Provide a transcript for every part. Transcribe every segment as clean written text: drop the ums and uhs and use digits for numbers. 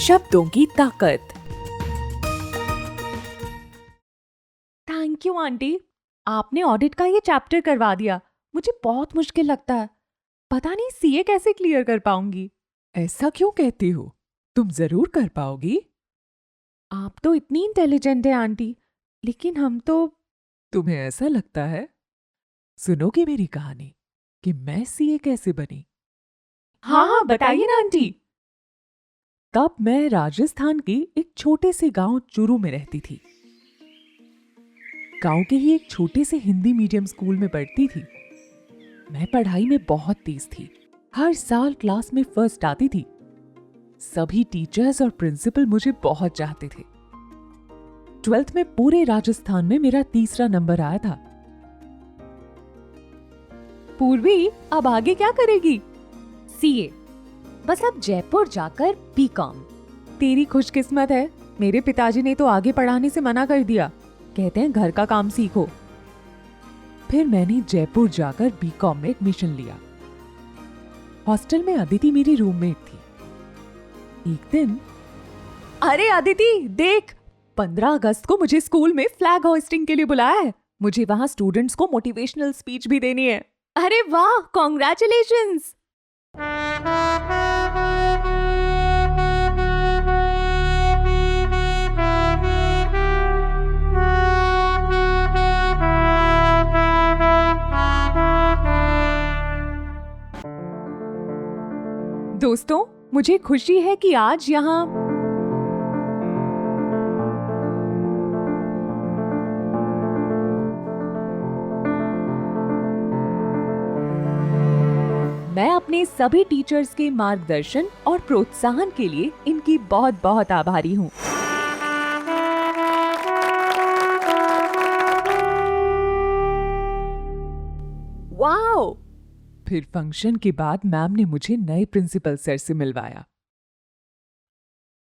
शब्दों की ताकत। थैंक यू आंटी, आपने ऑडिट का ये चैप्टर करवा दिया। मुझे बहुत मुश्किल लगता है, पता नहीं सीए कैसे क्लियर कर पाऊंगी। ऐसा क्यों कहती हो? तुम जरूर कर पाओगी। आप तो इतनी इंटेलिजेंट है आंटी, लेकिन हम तो। तुम्हें ऐसा लगता है? सुनोगे मेरी कहानी कि मैं सीए कैसे बनी? हाँ, बताइए ना आंटी। तब मैं राजस्थान के एक छोटे से गांव चूरू में रहती थी। गांव के ही एक छोटे से हिंदी मीडियम स्कूल में पढ़ती थी। मैं पढ़ाई में बहुत तेज थी, हर साल क्लास में फर्स्ट आती थी। सभी टीचर्स और प्रिंसिपल मुझे बहुत चाहते थे। 12th में पूरे राजस्थान में मेरा तीसरा नंबर आया था। पूर्वी अब आगे क्या करेगी? सीए, बस अब जयपुर जाकर बीकॉम। तेरी खुशकिस्मत है, मेरे पिताजी ने तो आगे पढ़ाने से मना कर दिया, कहते हैं घर का काम सीखो। फिर मैंने जयपुर जाकर बीकॉम में एडमिशन लिया। हॉस्टल में अदिति मेरी रूममेट थी। एक दिन, अरे अदिति देख, 15 अगस्त को मुझे स्कूल में फ्लैग होइस्टिंग के लिए बुलाया है। मुझे वहां स्टूडेंट्स को मोटिवेशनल स्पीच भी देनी है। अरे वाह, कॉन्ग्रेचुलेशंस। दोस्तों, मुझे खुशी है कि आज यहाँ मैं अपने सभी टीचर्स के मार्गदर्शन और प्रोत्साहन के लिए इनकी बहुत बहुत आभारी हूँ। वाओ! फिर फंक्शन के बाद मैम ने मुझे नए प्रिंसिपल सर से मिलवाया।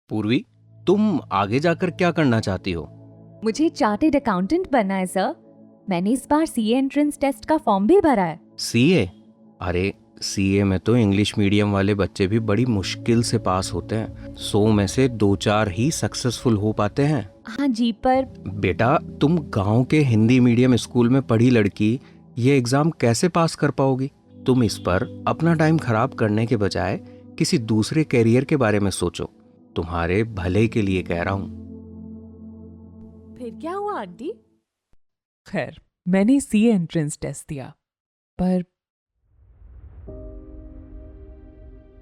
पूर्वी, तुम आगे जाकर क्या करना चाहती हो? मुझे चार्टेड अकाउंटेंट बनना है सर। मैंने इस बार सीए एंट्रेंस टेस्ट का फॉर्म भी भरा है। सीए? अरे सीए में तो इंग्लिश मीडियम वाले बच्चे भी बड़ी मुश्किल से पास होते हैं। 100 में से 2-4 ही सक्सेसफुल हो पाते हैं। हाँ जी, पर बेटा, तुम गांव के हिंदी मीडियम स्कूल में पढ़ी लड़की ये एग्जाम कैसे पास कर पाओगी? तुम इस पर अपना टाइम खराब करने के बजाय किसी दूसरे कैरियर के बारे में सोचो। तुम्हारे भले के लिए कह रहा हूं। फिर क्या हुआ आंटी? खैर, मैंने सीए एंट्रेंस टेस्ट दिया, पर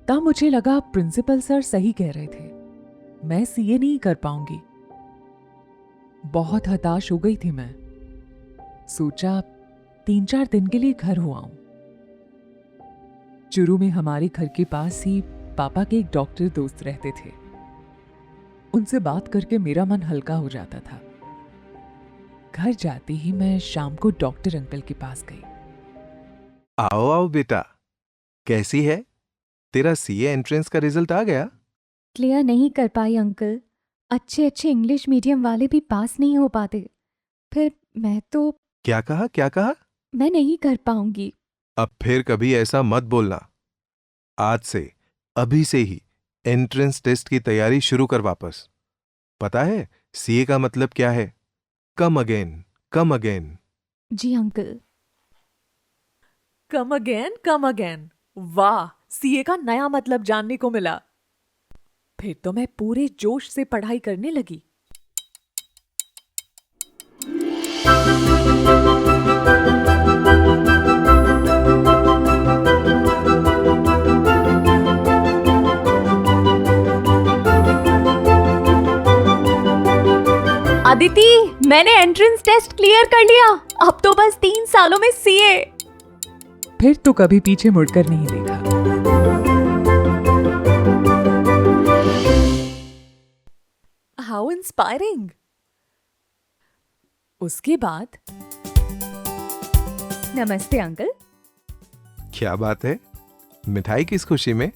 तब मुझे लगा प्रिंसिपल सर सही कह रहे थे, मैं सीए नहीं कर पाऊंगी। बहुत हताश हो गई थी मैं। सोचा 3-4 दिन के लिए घर हो आऊं। चूरू में हमारे घर के पास ही पापा के एक डॉक्टर दोस्त रहते थे। उनसे बात करके मेरा मन हल्का हो जाता था। घर जाते ही मैं शाम को डॉक्टर अंकल के पास गई। आओ आओ बेटा, कैसी है? तेरा सीए एंट्रेंस का रिजल्ट आ गया? क्लियर नहीं कर पाई अंकल। अच्छे अच्छे इंग्लिश मीडियम वाले भी पास नहीं हो पाते। फिर मैं तो क्या कहा? मैं नहीं कर पाऊंगी। अब फिर कभी ऐसा मत बोलना। आज से, अभी से ही एंट्रेंस टेस्ट की तैयारी शुरू कर वापस। पता है सीए का मतलब क्या है? Come again, come again. जी अंकल। Come again. वाह, सीए का नया मतलब जानने को मिला। फिर तो मैं पूरे जोश से पढ़ाई करने लगी। अदिति, मैंने एंट्रेंस टेस्ट क्लियर कर लिया। अब तो बस 3 सालों में सीए। फिर तो कभी पीछे मुड़कर नहीं देखा। How inspiring. उसके बाद, नमस्ते अंकल। क्या बात है? मिठाई किस खुशी में?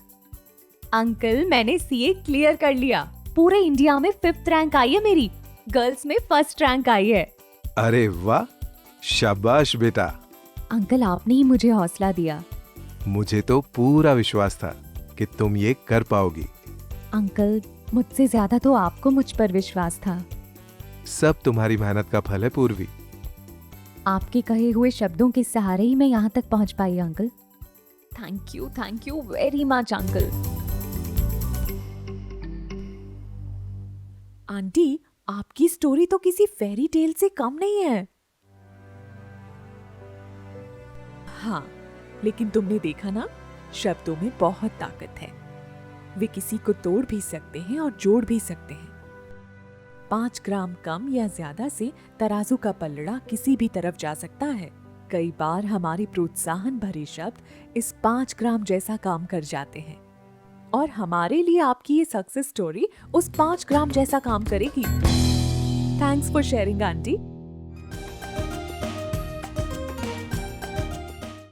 अंकल, मैंने सीए क्लियर कर लिया। पूरे इंडिया में 5th रैंक आई है मेरी। गर्ल्स में 1st रैंक आई है। अरे वाह, शाबाश बेटा। अंकल, आपने ही मुझे हौसला दिया। मुझे तो पूरा विश्वास था कि तुम ये कर पाओगी। अंकल, मुझसे ज्यादा तो आपको मुझ पर विश्वास था। सब तुम्हारी मेहनत का फल है पूर्वी। आपके कहे हुए शब्दों के सहारे ही मैं यहाँ तक पहुँच पाई uncle. Thank you very much uncle. Aunty, आपकी स्टोरी तो किसी फेरी टेल से कम नहीं है। हाँ, लेकिन तुमने देखा ना, शब्दों में बहुत ताकत है। वे किसी को तोड़ भी सकते हैं और जोड़ भी सकते हैं। 5 ग्राम कम या ज्यादा से तराजू का पलड़ा किसी भी तरफ जा सकता है। कई बार हमारे प्रोत्साहन भरे शब्द इस 5 ग्राम जैसा काम कर जाते हैं, और हमारे लिए आपकी ये सक्सेस स्टोरी उस 5 ग्राम जैसा काम करेगी। Thanks for sharing aunty.